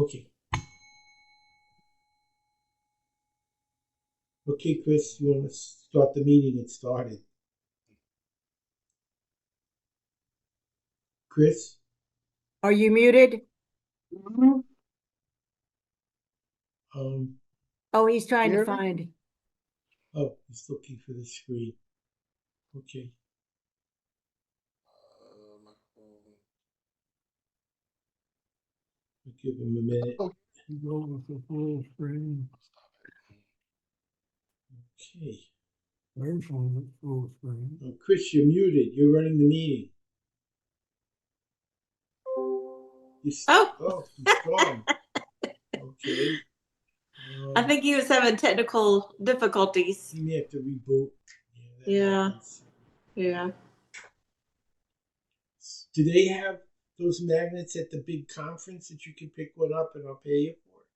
Okay. Okay, Chris, you want to start the meeting? It started. Chris? Are you muted? Mhm. Um, Oh, he's trying to Hear me? find. oh, he's looking for the screen. Okay. My phone. We'll give him a minute. Okay. Go with the full screen. Okay. There's one that's full screen. Oh, Chris, you're muted. You're running the meeting. Oh, He's gone. Okay. I think he was having technical difficulties. You may have to reboot. Yeah, that Yeah. happens. Yeah. Do they have those magnets at the big conference that you can pick one up and I'll pay you for it?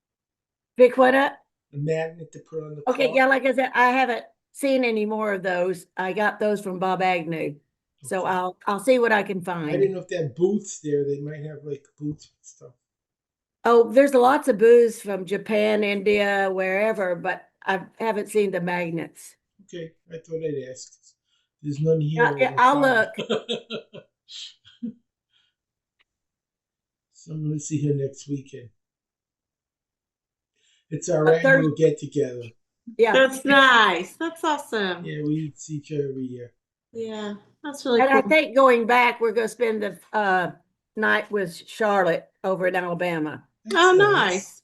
Pick what up? A magnet to put on the Okay, car? yeah, like I said, I haven't seen any more of those. I got those from Bob Agnew. So Okay. I'll see what I can I find. didn't know if they had booths there. They might have like booths and stuff. Oh, there's lots of booths from Japan, India, wherever, but I haven't seen the magnets. Okay, I thought I'd ask. There's none here Yeah, all yeah, the I'll time. look. So I'm gonna see her next weekend. It's our annual Thursday. get together. Yeah. That's nice. That's awesome. Yeah, we see each other every year. Yeah. That's really And I cool. think going back, we're going to spend the night with Charlotte over in Alabama. That's Oh, nice.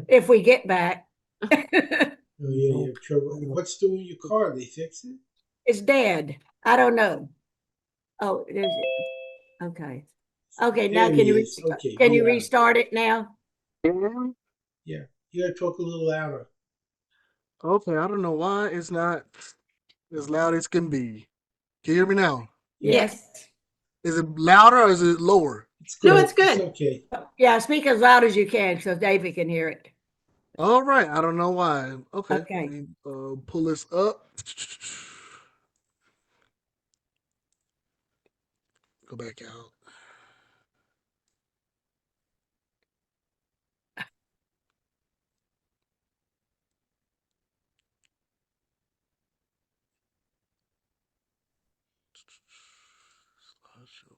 If we get back. Oh yeah, you have trouble. What's doing with your car? They fix it? It's dead. I don't know. Oh, is it? Okay. Okay, now There can he you is. Okay, can you we got him. restart it now? Yeah, you gotta talk a little louder. Okay, I don't know why it's not as loud as can be. Can you hear me now? Yeah, Yes. Is it louder or is it lower? it's No, good. it's good. Okay. Yeah, speak as loud as you can so David can hear it. All right, I don't know why. Okay, let Okay. me pull this up. Go back out.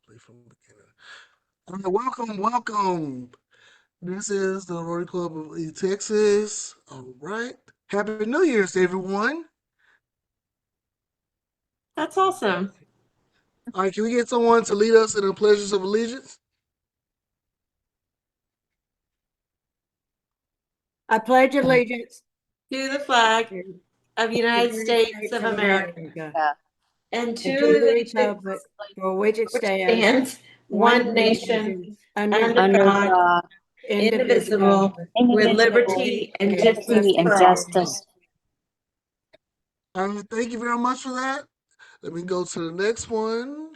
Play from the beginning. Welcome. This is the Rotary Club of East Texas. All right. Happy New Year's, everyone. That's awesome. All right, can we get someone to lead us in the pledges of allegiance? I pledge allegiance To the flag to of the the United United States States of of America America and and to to the the republic for which it which stands, stands one one nation nation, under under God, under God, God, indivisible, indivisible, with with indivisible, liberty liberty and and justice liberty and for justice all. for all. justice. Thank you very much for that. Let me go to the next one.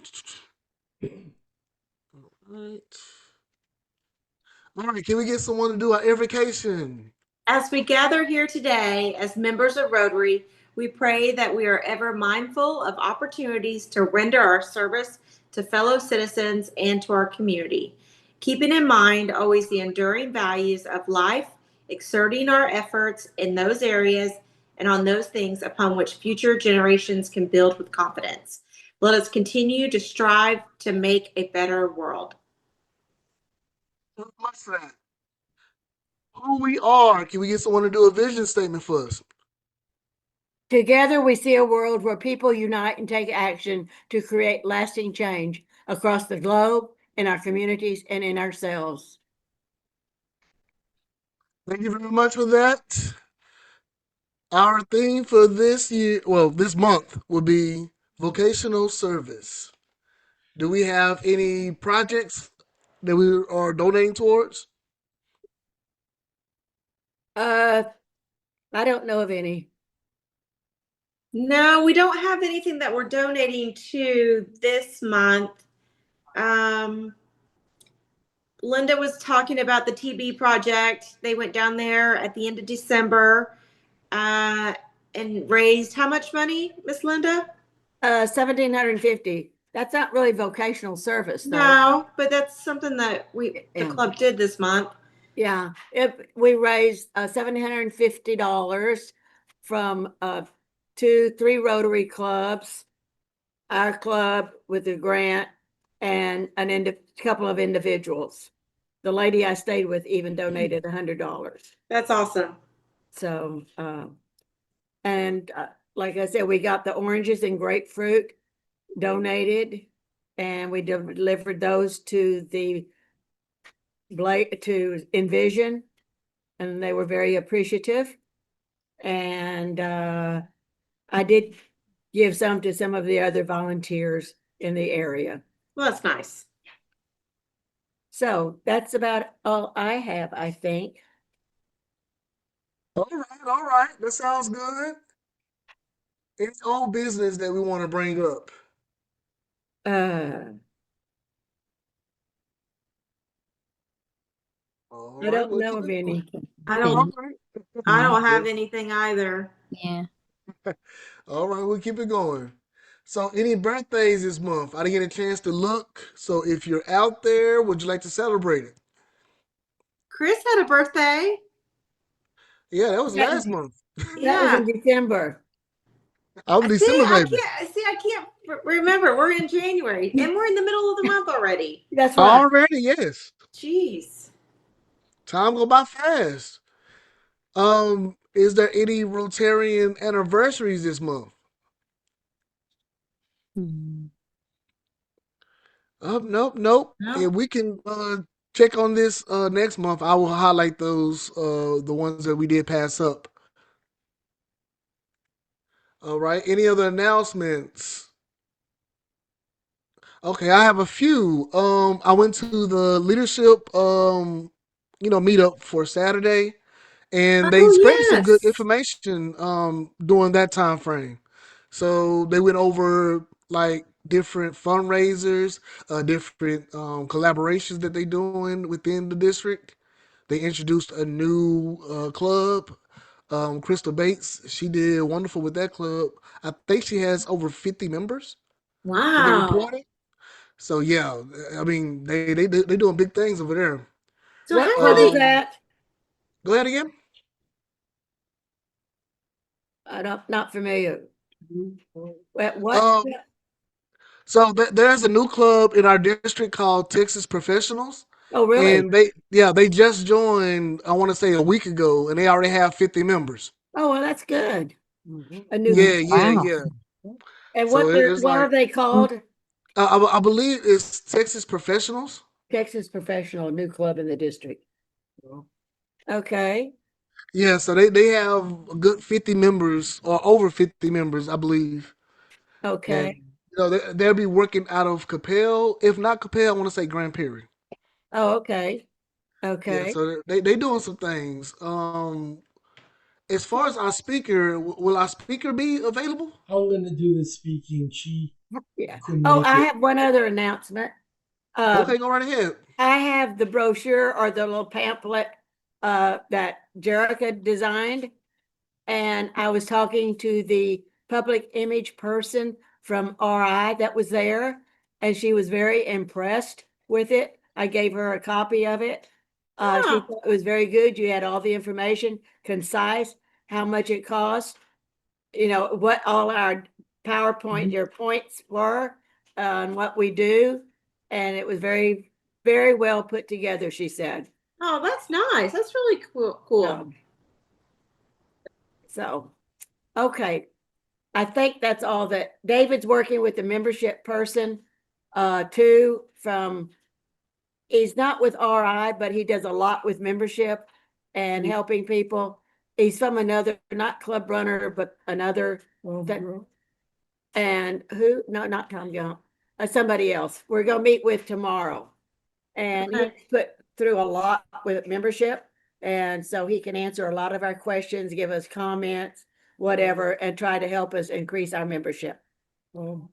All right, can we get someone to do our invocation? As we gather here today as members of Rotary, we pray that we are ever mindful of opportunities to render our service to fellow citizens and to our community, keeping in mind always the enduring values of life, exerting our efforts in those areas and on those things upon which future generations can build with confidence. Let us continue to strive to make a better world. What's that? Who we are. Can we get someone to do a vision statement for us? Together, we see a world where people unite and take action to create lasting change across the globe, in our communities, and in ourselves. Thank you very much for that. Our theme for this year, well, this month, will be vocational service. Do we have any projects that we are donating towards? I don't know of any. No, we don't have anything that we're donating to this month. Linda was talking about the TB project. They went down there at the end of December and raised how much money, Miss Linda? 1,750. That's not really vocational service, though. No, but that's something that the Yeah. club did this month. Yeah, we raised $750 from 3 Rotary clubs, our club with a grant, and couple of individuals. The lady I stayed with even donated $100. That's awesome. So, like I said, we got the oranges and grapefruit donated, and we delivered those to Envision, and they were very appreciative. And I did give some to some of the other volunteers in the area. Well, that's nice. So that's about all I have, I think. All right. That sounds good. Any old business that we want to bring up? All I right, don't we'll know keep of it any. I All don't. right. I don't have anything either. Yeah. All right, we'll keep it going. So, any birthdays this month? I didn't get a chance to look. So, if you're out there, would you like to celebrate it? Chris had a birthday. Yeah, that was That- last month. That was Yeah. in December. I'm a See, December I baby. can't remember. We're in January and we're in the middle of the month already. That's right. Already, yes. Jeez. Time go by fast. Is there any Rotarian anniversaries this month? Hmm. Nope. No. Yeah, we can check on this next month. I will highlight those the ones that we did pass up. All right. Any other announcements? Okay, I have a few. I went to the leadership meetup for Saturday, and they Oh, spread some good yes. information during that time frame. So they went over like different fundraisers, different collaborations that they doing within the district. They introduced a new club. Crystal Bates, she did wonderful with that club. I think she has over 50 members that they Wow. reported. So yeah, I mean they doing big things over there. So What how club are is they? that? Go ahead again. Not familiar. What? Um, so there's a new club in our district called Texas Professionals, Oh, really? and they just joined. I want to say a week ago, and they already have 50 members. Oh, well, that's good. A new. Wow. Yeah. And So it's what like are they called? I believe it's Texas Professionals. Texas Professional, new club in the district. Okay. Yeah, so they have a good 50 members or over 50 members, I believe. And Okay. they'll be working out of Capel. If not Capel, I want to say Grand Prairie. Oh, okay. Yeah, Okay. so they doing some things. As far as our speaker, will our speaker be available? I'm gonna do the speaking. She Yeah. couldn't Oh, make I it. have one other announcement. Okay, go right ahead. I have the brochure or the little pamphlet that Jerica designed. And I was talking to the public image person from RI that was there, and she was very impressed with it. I gave her a copy of it. She Oh. thought it was very good. You had all the information, concise, how much it cost, what all our PowerPoint, your points were, and what we do. And it was very, very well put together, she said. Oh, that's nice. That's really cool. So, okay. I think that's all that David's working with the membership person, too, he's not with RI, but he does a lot with membership and helping people. He's from another, not Club Runner, but another, and who, no, not Tom Gump, somebody else. We're gonna meet with tomorrow. And Okay. he's put through a lot with membership. And so he can answer a lot of our questions, give us comments, whatever, and try to help us increase our membership. Tom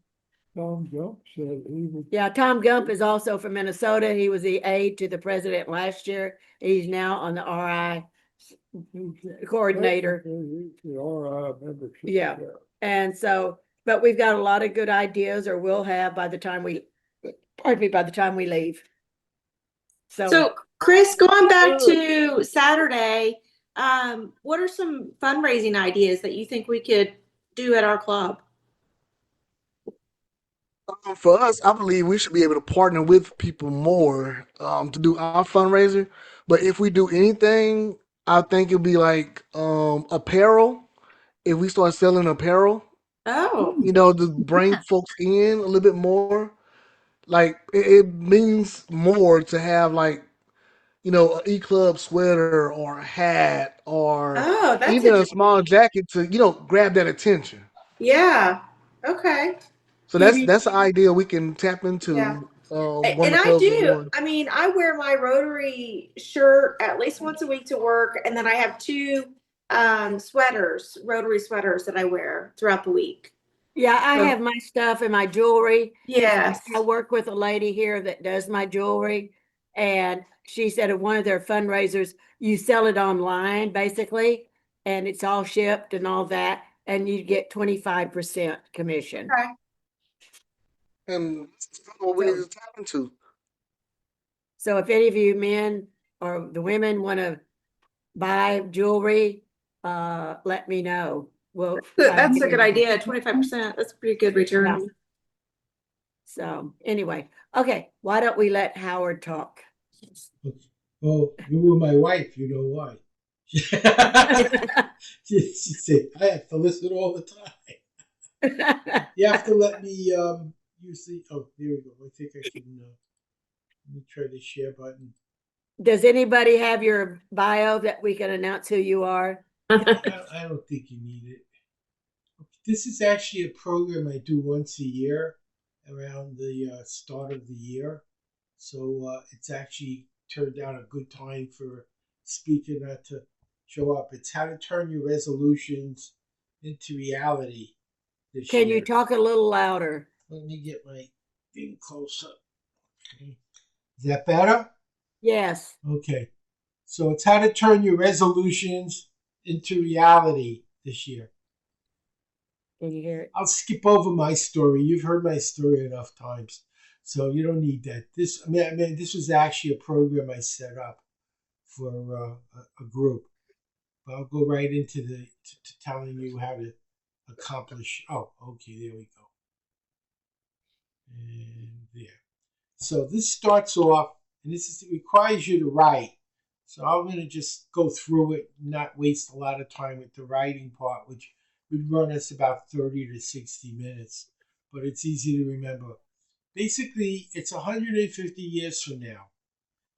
Gump said he would. Yeah, Tom Gump is also from Minnesota. He was the aide to the president last year. He's now on the RI coordinator. The RI membership. Yeah. And so but we've got a lot of good ideas, or we'll have by the time we, pardon me, by the time we leave. So, Chris, going back to Saturday, what are some fundraising ideas that you think we could do at our club? For us, I believe we should be able to partner with people more to do our fundraiser. But if we do anything, I think it'll be like apparel. If we start selling apparel, Oh, to bring folks in a little bit more. Like it means more to have like an E Club sweater or a hat or oh, that's even a interesting. small jacket to grab that attention. Yeah. Okay. So You that's an idea we can tap Yeah. into. One of And the I clubs is do. doing. I mean, I wear my Rotary shirt at least once a week to work, and then I have two sweaters, Rotary sweaters that I wear throughout the week. Yeah, I So, have my stuff and my jewelry. In fact, yes. I work with a lady here that does my jewelry. And she said at one of their fundraisers, you sell it online basically, and it's all shipped and all that, and you get 25% commission. Okay. And that's what we need to tap into. So if any of you men or the women want to buy jewelry, let me know. Well, That's a good idea. 25%. That's a pretty good return. Yeah. So anyway, okay, why don't we let Howard talk? Well, you were my wife. You know why? She said, I have to listen all the time. You have to let me use the. Oh, there we go. I think I can. Let me try the share button. Does anybody have your bio that we can announce who you are? I don't think you need it. This is actually a program I do once a year around the start of the year. So it's actually turned out a good time for a speaker not to show up. It's how to turn your resolutions into reality this Can year. you talk a little louder? Let me get my thing close up. Okay. Is that better? Yes. Okay. So it's how to turn your resolutions into reality this year. Can you hear it? I'll skip over my story. You've heard my story enough times, so you don't need that. This was actually a program I set up for a group. But I'll go right into to telling you how to accomplish. Oh, okay, there we go. And there. So this starts off, and it requires you to write. So I'm going to just go through it, and not waste a lot of time with the writing part, which would run us about 30 to 60 minutes. But it's easy to remember. Basically, it's 150 years from now,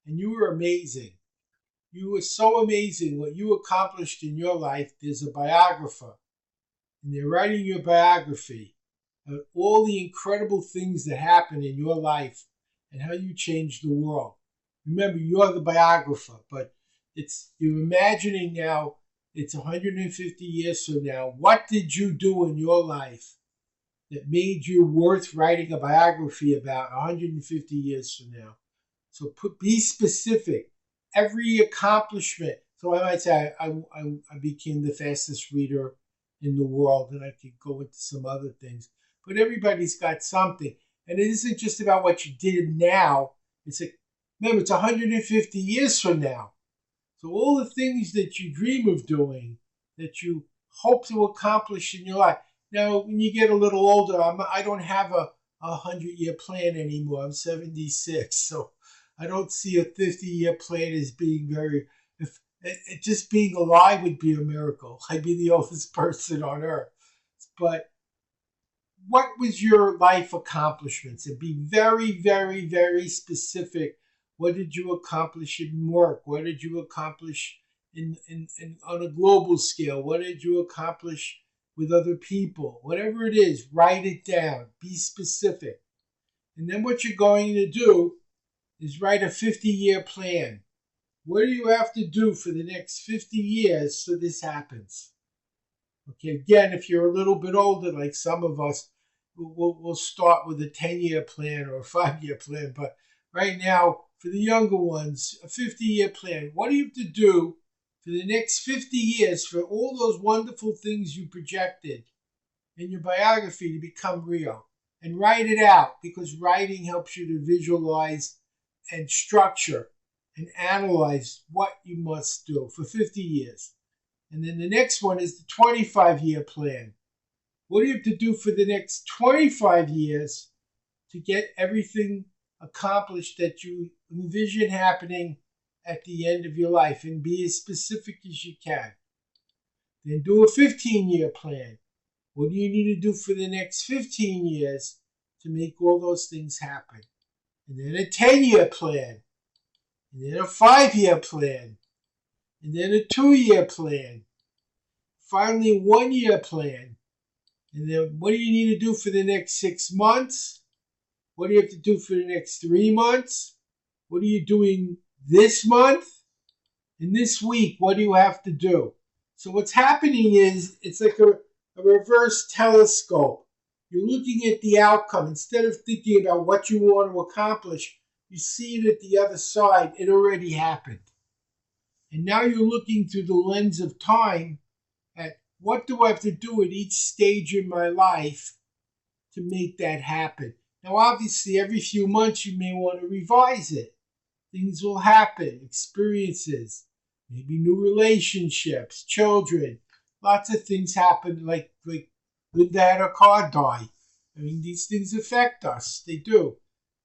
and you were amazing. You were so amazing what you accomplished in your life. There's a biographer, and they're writing your biography of all the incredible things that happened in your life and how you changed the world. Remember, you're the biographer, but you're imagining now it's 150 years from now. What did you do in your life that made you worth writing a biography about 150 years from now? So be specific. Every accomplishment. So I might say I became the fastest reader in the world, and I could go into some other things. But everybody's got something. And it isn't just about what you did now. Remember, it's 150 years from now. So all the things that you dream of doing, that you hope to accomplish in your life. Now, when you get a little older, I don't have a 100-year plan anymore. I'm 76, so I don't see a 50-year plan as being very. Just being alive would be a miracle. I'd be the oldest person on earth. But what was your life accomplishments? And be very, very, very specific. What did you accomplish in work? What did you accomplish in on a global scale? What did you accomplish with other people? Whatever it is, write it down. Be specific. And then what you're going to do is write a 50-year plan. What do you have to do for the next 50 years so this happens? Okay, again, if you're a little bit older, like some of us, we'll start with a 10-year plan or a 5-year plan. But right now, for the younger ones, a 50-year plan. What do you have to do for the next 50 years for all those wonderful things you projected in your biography to become real. And write it out, because writing helps you to visualize and structure and analyze what you must do for 50 years. And then the next one is the 25-year plan. What do you have to do for the next 25 years to get everything accomplished that you envision happening at the end of your life, and be as specific as you can? Then do a 15-year plan. What do you need to do for the next 15 years to make all those things happen? And then a 10-year plan, and then a 5-year plan, and then a 2-year plan. Finally, 1-year plan. And then what do you need to do for the next 6 months? What do you have to do for the next 3 months? What are you doing this month? And this week, what do you have to do? So what's happening is it's like a reverse telescope. You're looking at the outcome. Instead of thinking about what you want to accomplish, you see it at the other side. It already happened. And now you're looking through the lens of time at what do I have to do at each stage in my life to make that happen. Now, obviously, every few months you may want to revise it. Things will happen, experiences, maybe new relationships, children. Lots of things happen, like Linda had her car die. I mean, these things affect us. They do.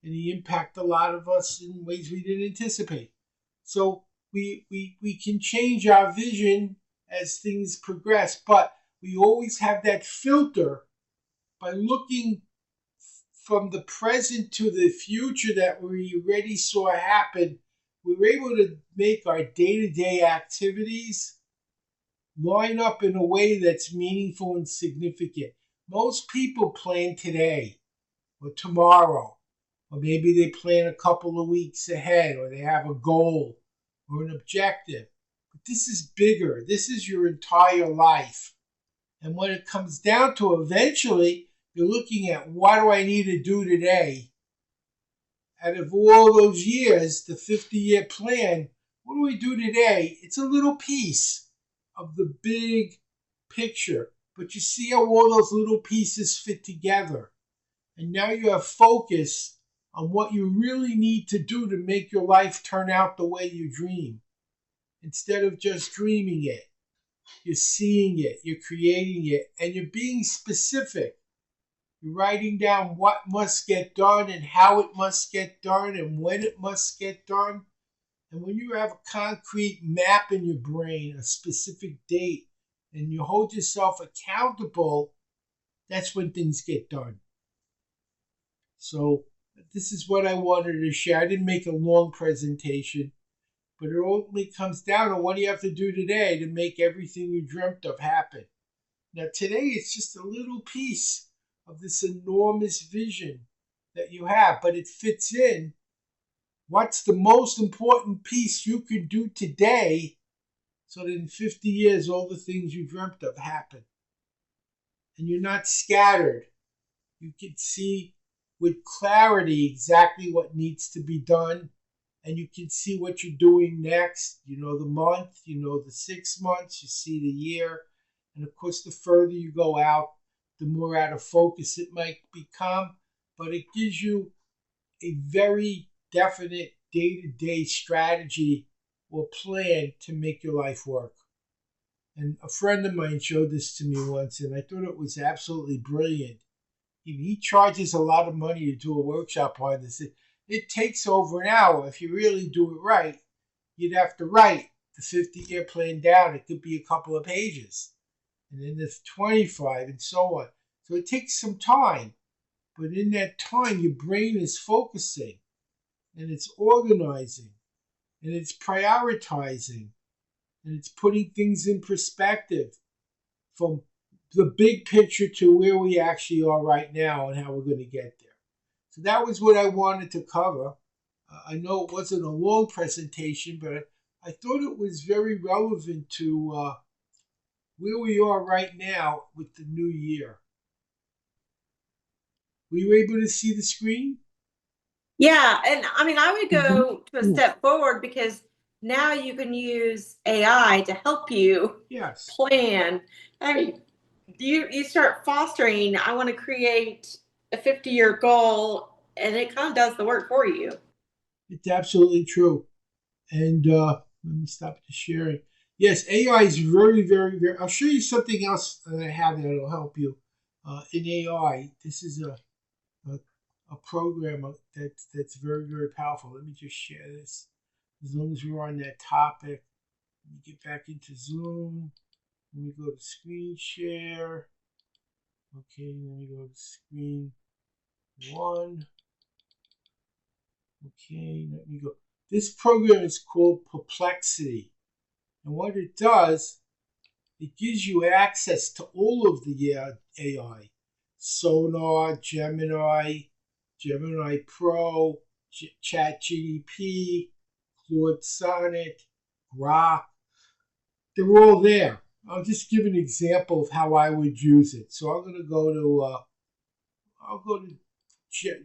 And they impact a lot of us in ways we didn't anticipate. So we can change our vision as things progress, but we always have that filter by looking from the present to the future that we already saw happen. We're able to make our day-to-day activities line up in a way that's meaningful and significant. Most people plan today or tomorrow, or maybe they plan a couple of weeks ahead, or they have a goal or an objective. But this is bigger. This is your entire life. And when it comes down to eventually, you're looking at what do I need to do today? Out of all those years, the 50-year plan, what do we do today? It's a little piece of the big picture. But you see how all those little pieces fit together. And now you have focus on what you really need to do to make your life turn out the way you dream. Instead of just dreaming it, you're seeing it, you're creating it, and you're being specific. You're writing down what must get done and how it must get done and when it must get done. And when you have a concrete map in your brain, a specific date, and you hold yourself accountable, that's when things get done. So this is what I wanted to share. I didn't make a long presentation, but it only comes down to what do you have to do today to make everything you dreamt of happen. Now today it's just a little piece of this enormous vision that you have, but it fits in. What's the most important piece you can do today so that in 50 years all the things you dreamt of happen? And you're not scattered. You can see with clarity exactly what needs to be done, and you can see what you're doing next. You know the month, you know the 6 months, you see the year, and of course the further you go out, the more out of focus it might become, but it gives you a very definite day-to-day strategy or plan to make your life work. And a friend of mine showed this to me once, and I thought it was absolutely brilliant. He charges a lot of money to do a workshop on this. It takes over an hour. If you really do it right, you'd have to write the 50-year plan down. It could be a couple of pages. And then there's 25 and so on. So it takes some time. But in that time, your brain is focusing, and it's organizing, and it's prioritizing, and it's putting things in perspective from the big picture to where we actually are right now and how we're going to get there. So that was what I wanted to cover. I know it wasn't a long presentation, but I thought it was very relevant to where we are right now with the new year. Were you able to see the screen? Yeah, and I mean, I would go to a step forward because now you can use AI to help you Yes. plan. I mean, you start fostering, I want to create a 50-year goal, and it kind of does the work for you. It's absolutely true. And let me stop the sharing. Yes, AI is very, very, very. I'll show you something else that I have that'll help you. In AI, this is a program that's very, very powerful. Let me just share this. As long as we're on that topic, let me get back into Zoom. Let me go to screen share. Okay, let me go to screen 1. Okay, let me go. This program is called Perplexity. And what it does, it gives you access to all of the AI. Sonar, Gemini, Gemini Pro, ChatGPT, Claude Sonnet, Grok. They're all there. I'll just give an example of how I would use it. So I'm going to go to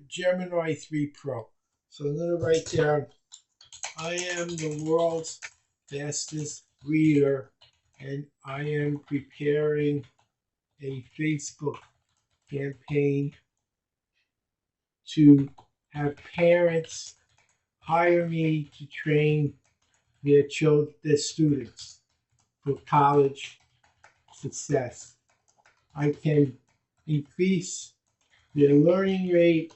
Gemini 3 Pro. So I'm going to write down, I am the world's fastest reader, and I am preparing a Facebook campaign to have parents hire me to train their students for college success. I can increase their learning rate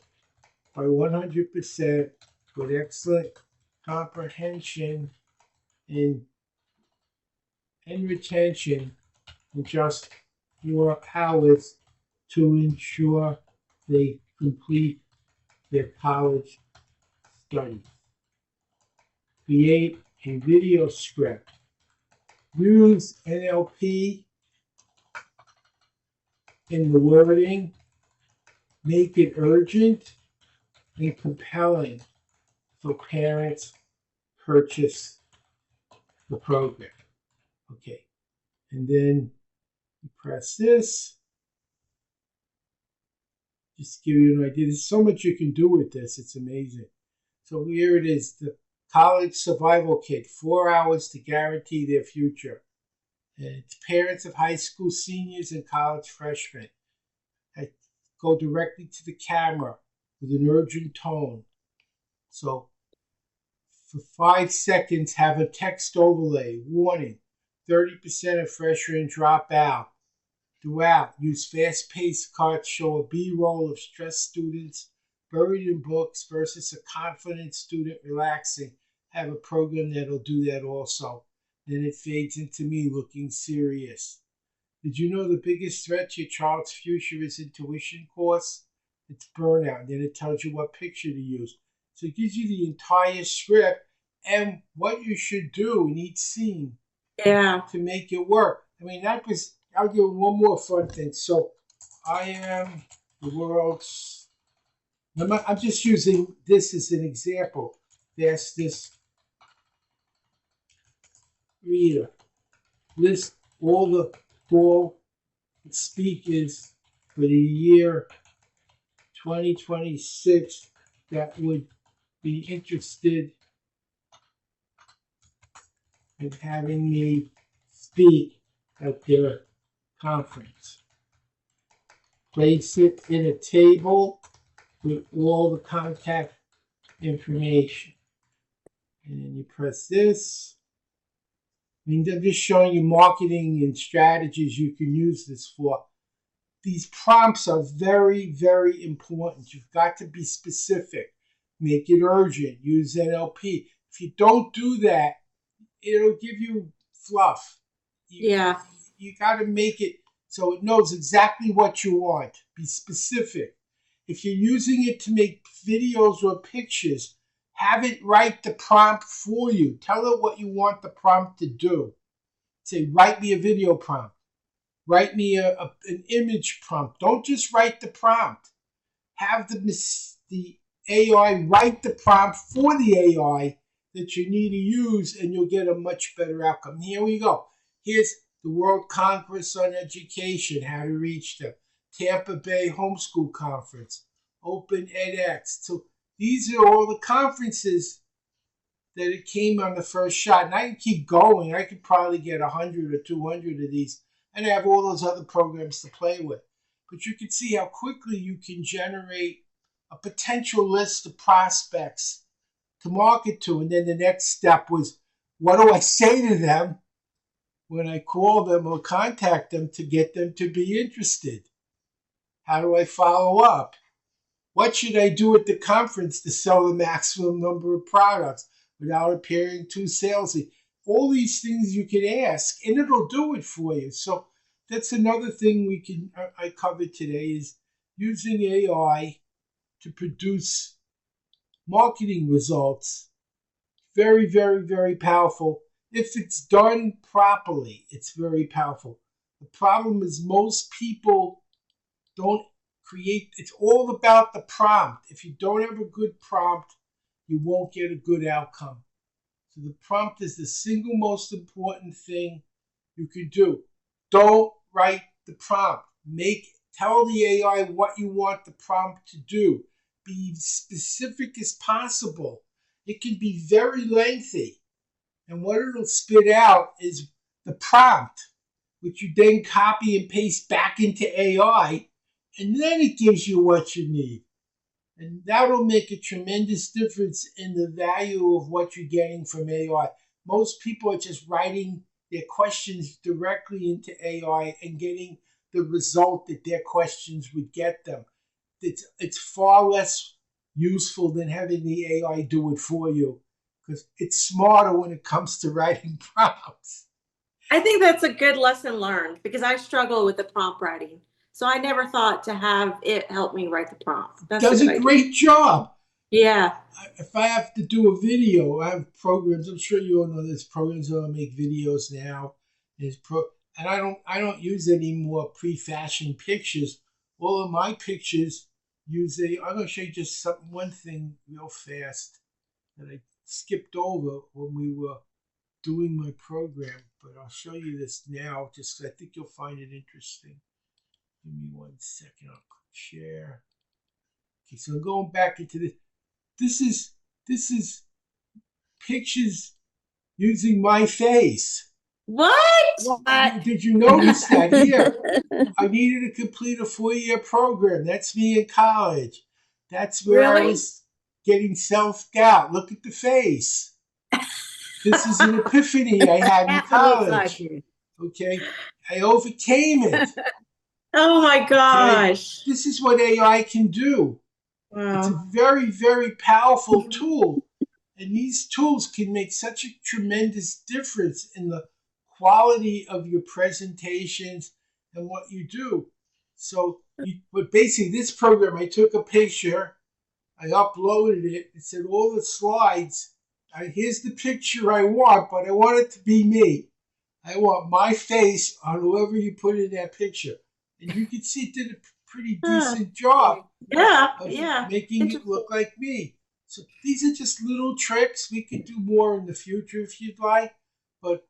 by 100% with excellent comprehension and retention in just 4 hours to ensure they complete their college studies. Create a video script. Use NLP in the wording. Make it urgent and compelling so parents purchase the program. Okay, and then you press this. Just to give you an idea. There's so much you can do with this. It's amazing. So here it is, the College Survival Kit, 4 hours to guarantee their future. And it's parents of high school seniors and college freshmen. I go directly to the camera with an urgent tone. So for 5 seconds, have a text overlay. Warning, 30% of freshmen drop out. Throughout, use fast-paced cards show a B-roll of stressed students buried in books versus a confident student relaxing. Have a program that'll do that also. Then it fades into me looking serious. Did you know the biggest threat to your child's future is in tuition costs? It's burnout. Then it tells you what picture to use. So it gives you the entire script and what you should do in each scene Yeah. to make it work. I mean, I'll give you one more fun thing. So I am the world's, I'm just using this as an example. Fastest reader. List all the speakers for the year 2026 that would be interested in having me speak at their conference. Place it in a table with all the contact information. And then you press this. I mean, I'm just showing you marketing and strategies you can use this for. These prompts are very, very important. You've got to be specific. Make it urgent. Use NLP. If you don't do that, it'll give you fluff. Yeah. You got to make it so it knows exactly what you want. Be specific. If you're using it to make videos or pictures, have it write the prompt for you. Tell it what you want the prompt to do. Say, write me a video prompt. Write me an image prompt. Don't just write the prompt. Have the AI write the prompt for the AI that you need to use, and you'll get a much better outcome. Here we go. Here's the World Congress on Education, how to reach them. Tampa Bay Homeschool Conference, Open edX. So these are all the conferences that it came on the first shot. And I can keep going. I could probably get 100 or 200 of these. and I have all those other programs to play with. But you can see how quickly you can generate a potential list of prospects to market to. And then the next step was, what do I say to them when I call them or contact them to get them to be interested? How do I follow up? What should I do at the conference to sell the maximum number of products without appearing too salesy? All these things you can ask, and it'll do it for you. So that's another thing I covered today, is using AI to produce marketing results. Very, very, very powerful. If it's done properly, it's very powerful. The problem is most people don't create. It's all about the prompt. If you don't have a good prompt, you won't get a good outcome. So the prompt is the single most important thing you can do. Don't write the prompt. Tell the AI what you want the prompt to do. Be specific as possible. It can be very lengthy. And what it'll spit out is the prompt, which you then copy and paste back into AI, and then it gives you what you need. And that'll make a tremendous difference in the value of what you're getting from AI. Most people are just writing their questions directly into AI and getting the result that their questions would get them. It's far less useful than having the AI do it for you, because it's smarter when it comes to writing prompts. I think that's a good lesson learned, because I struggle with the prompt writing. So I never thought to have it help me write the prompt. That's Does good a idea. great job. Yeah. If I have to do a video, I have programs. I'm sure you all know there's programs that make videos now. And I don't use any more pre-fashioned pictures. All of my pictures use I'm going to show you just one thing real fast that I skipped over when we were doing my program, but I'll show you this now, just 'cause I think you'll find it interesting. Give me 1 second. I'll click share. Okay, so I'm going back into this. This is pictures using my face. What? What? Did you notice that? Here, I needed to complete a 4-year program. That's me in college. That's where I Really? was getting self-doubt. Look at the face. This is an epiphany I had in That one looks like college. you. Okay, I overcame it. Oh my gosh. This is what AI can do. It's a Wow. very, very powerful tool. And these tools can make such a tremendous difference in the quality of your presentations and what you do. But basically, this program, I took a picture, I uploaded it, it said all the slides. Here's the picture I want, but I want it to be me. I want my face on whoever you put in that picture. And you can see it did a pretty decent job Yeah. of Yeah. making it look like me. So these are just little tricks. We could do more in the future if you'd like, but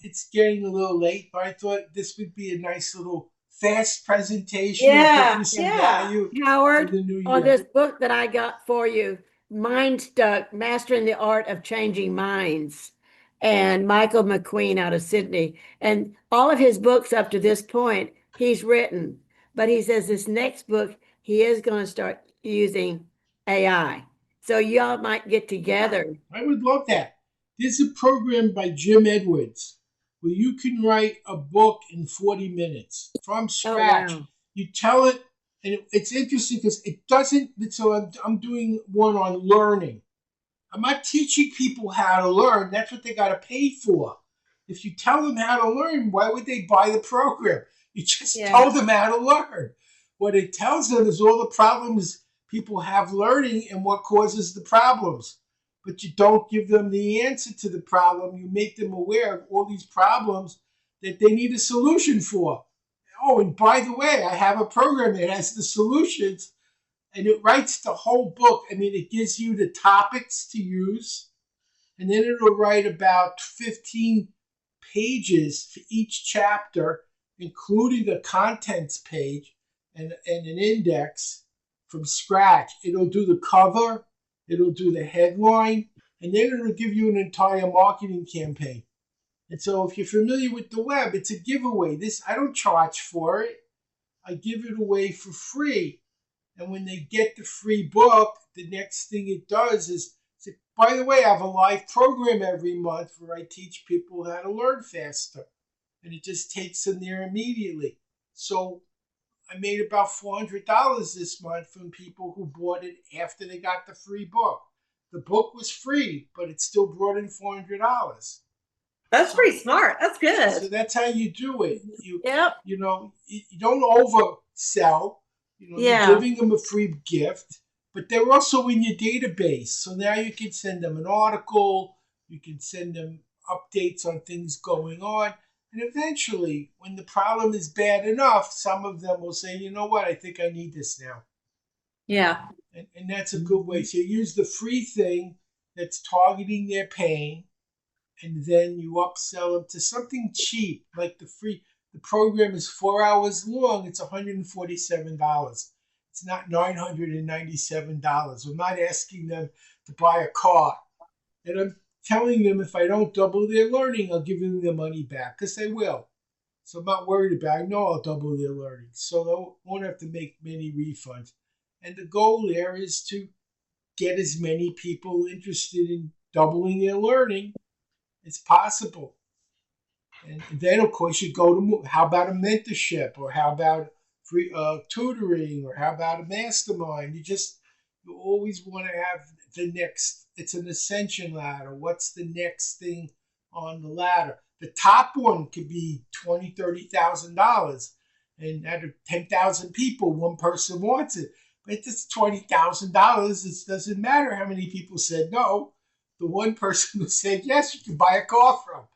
it's getting a little late. But I thought this would be a nice little fast presentation Yeah, and give you some yeah. value in Howard, the new on year. this book that I got for you, Mind Stuck, Mastering the Art of Changing Minds, and Michael McQueen out of Sydney. And all of his books up to this point, he's written. But he says this next book, he is going to start using AI. So y'all might get together. I would love that. There's a program by Jim Edwards where you can write a book in 40 minutes from scratch. wow. You tell it, and it's interesting because it doesn't. So I'm doing one on learning. I'm not teaching people how to learn. That's what they got to pay for. If you tell them how to learn, why would they buy the program? You just Yeah. told them how to learn. What it tells them is all the problems people have learning and what causes the problems. But you don't give them the answer to the problem. You make them aware of all these problems that they need a solution for. Oh, and by the way, I have a program that has the solutions, and it writes the whole book. I mean, it gives you the topics to use, and then it'll write about 15 pages for each chapter, including a contents page and an index from scratch. It'll do the cover, it'll do the headline, and then it'll give you an entire marketing campaign. And so if you're familiar with the web, it's a giveaway. This I don't charge for it. I give it away for free. And when they get the free book, the next thing it does is say, by the way, I have a live program every month where I teach people how to learn faster. And it just takes them there immediately. So I made about $400 this month from people who bought it after they got the free book. The book was free, but it still brought in $400. That's pretty smart. That's So good. that's how you do it. Yep. You know, you don't oversell. You know, Yeah. you're giving them a free gift, but they're also in your database. So now you can send them an article, you can send them updates on things going on. And eventually, when the problem is bad enough, some of them will say, you know what, I think I need this now. Yeah. And that's a good way. So you use the free thing that's targeting their pain, and then you upsell them to something cheap, like the free. The program is 4 hours long. It's $147. It's not $997. I'm not asking them to buy a car, and I'm telling them if I don't double their learning, I'll give them their money back because they will. So I'm not worried about it. I know I'll double their learning, so they won't have to make many refunds. And the goal there is to get as many people interested in doubling their learning as possible. And then, of course, you go to how about a mentorship, or how about free tutoring, or how about a mastermind? You always want to have the next. It's an ascension ladder. What's the next thing on the ladder? The top one could be $20,000, $30,000, and out of 10,000 people, one person wants it. But it's $20,000. It doesn't matter how many people said no. The one person who said yes, you can buy a car from.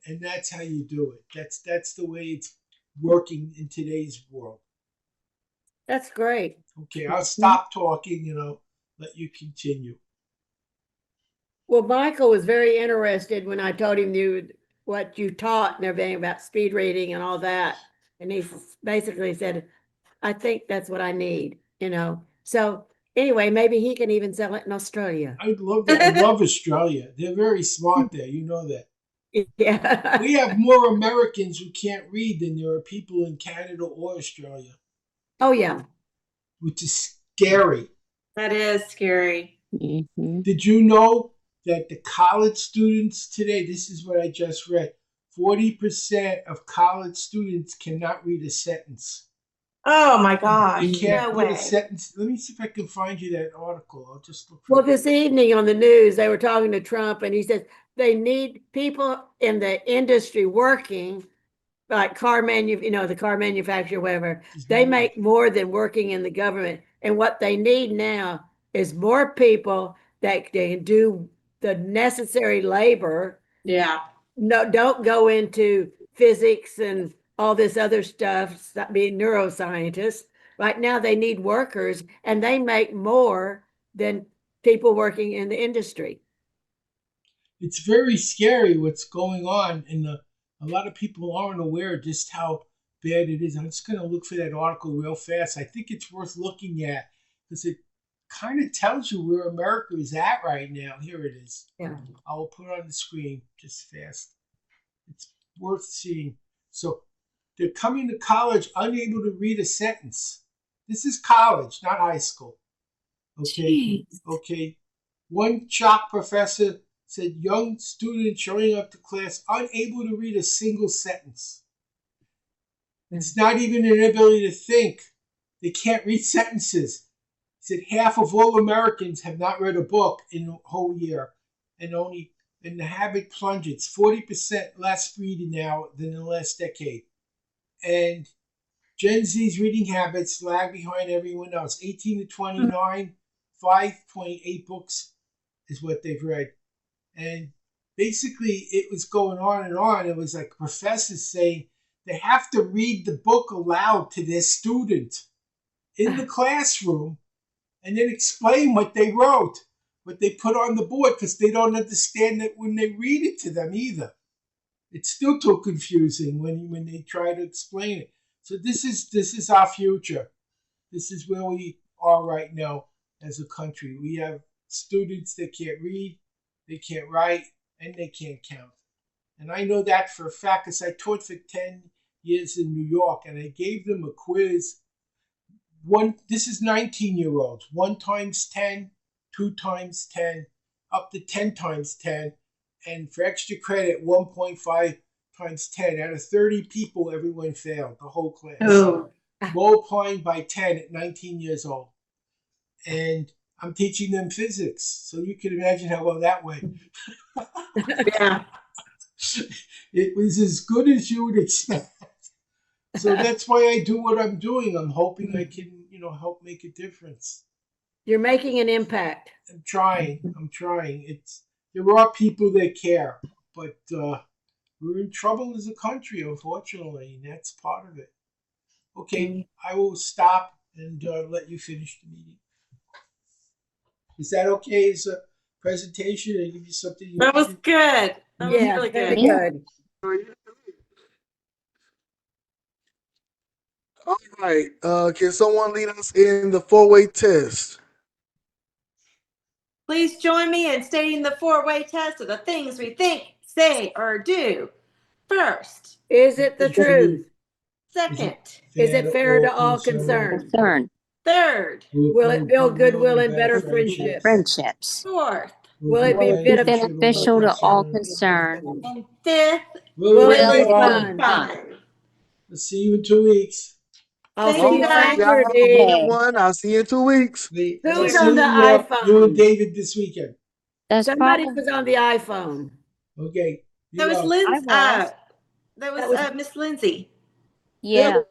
And that's how you do it. That's the way it's working in today's world. That's great. Okay, I'll stop talking. Let you continue. Well, Michael was very interested when I told him what you taught and everything about speed reading and all that. And he basically said, I think that's what I need, So anyway, maybe he can even sell it in Australia. I'd love that. I love Australia. They're very smart there. You know that. Yeah. We have more Americans who can't read than there are people in Canada or Australia, Oh, yeah. which is scary. That is scary. Did you know that the college students today, this is what I just read, 40% of college students cannot read a sentence. Oh my gosh. They can't No read way. a sentence. Let me see if I can find you that article. I'll just look for Well, it. this evening on the news, they were talking to Trump and he said they need people in the industry working, like the car manufacturer, whatever. They make more than working in the government. And what they need now is more people that can do the necessary labor. Yeah. No, don't go into physics and all this other stuff, being neuroscientists. Right now, they need workers, and they make more than people working in the industry. It's very scary what's going on, and a lot of people aren't aware of just how bad it is. I'm just going to look for that article real fast. I think it's worth looking at because it kind of tells you where America is at right now. Here it is. Yeah. I will put it on the screen just fast. It's worth seeing. So they're coming to college unable to read a sentence. This is college, not high school. Okay. Jeez. Okay. One shock professor said young students showing up to class unable to read a single sentence. It's not even an ability to think. They can't read sentences. He said half of all Americans have not read a book in a whole year, and the habit plunges. 40% less reading now than in the last decade. And Gen Z's reading habits lag behind everyone else. 18 to 29, 5.8 books is what they've read. And basically, it was going on and on. It was like professors saying they have to read the book aloud to their student in the classroom and then explain what they wrote, what they put on the board, because they don't understand it when they read it to them either. It's still too confusing when they try to explain it. So this is our future. This is where we are right now as a country. We have students that can't read, they can't write, and they can't count. And I know that for a fact because I taught for 10 years in New York, and I gave them a quiz. This is 19-year-olds. 1 times 10, 2 times 10, up to 10 times 10. And for extra credit, 1.5 times 10. Out of 30 people, everyone failed, the whole class. Oh, Multiplying by 10 at 19 years old. And I'm teaching them physics. So you can imagine how well that went. yeah. It was as good as you would expect. So that's why I do what I'm doing. I'm hoping I can, help make a difference. You're making an impact. I'm trying. There are people that care, but we're in trouble as a country, unfortunately, and that's part of it. Okay, I will stop and let you finish the meeting. Is that okay as a presentation? I give you something you That was needed? good. That was Yeah, really very good. good. All right. Can someone lead us in the 4-way test? Please join me in stating the 4-way test of the things we think, say, or do. First, Is it the truth? second, Is it fair to all concerned? third, Will it build goodwill and better friendships? fourth, Will it be beneficial to all concerned? and fifth, Will it Will be it fun? fun. Let's see you in 2 weeks. I'll Thank see you, you guys. later, Y'all have a Dee. good one. I'll see you in 2 weeks. Who's on the You and iPhone? David this weekend. That's Somebody probably, was on the iPhone. Okay. That was I Lindsay. was. That was That was- Miss Lindsay. Yeah.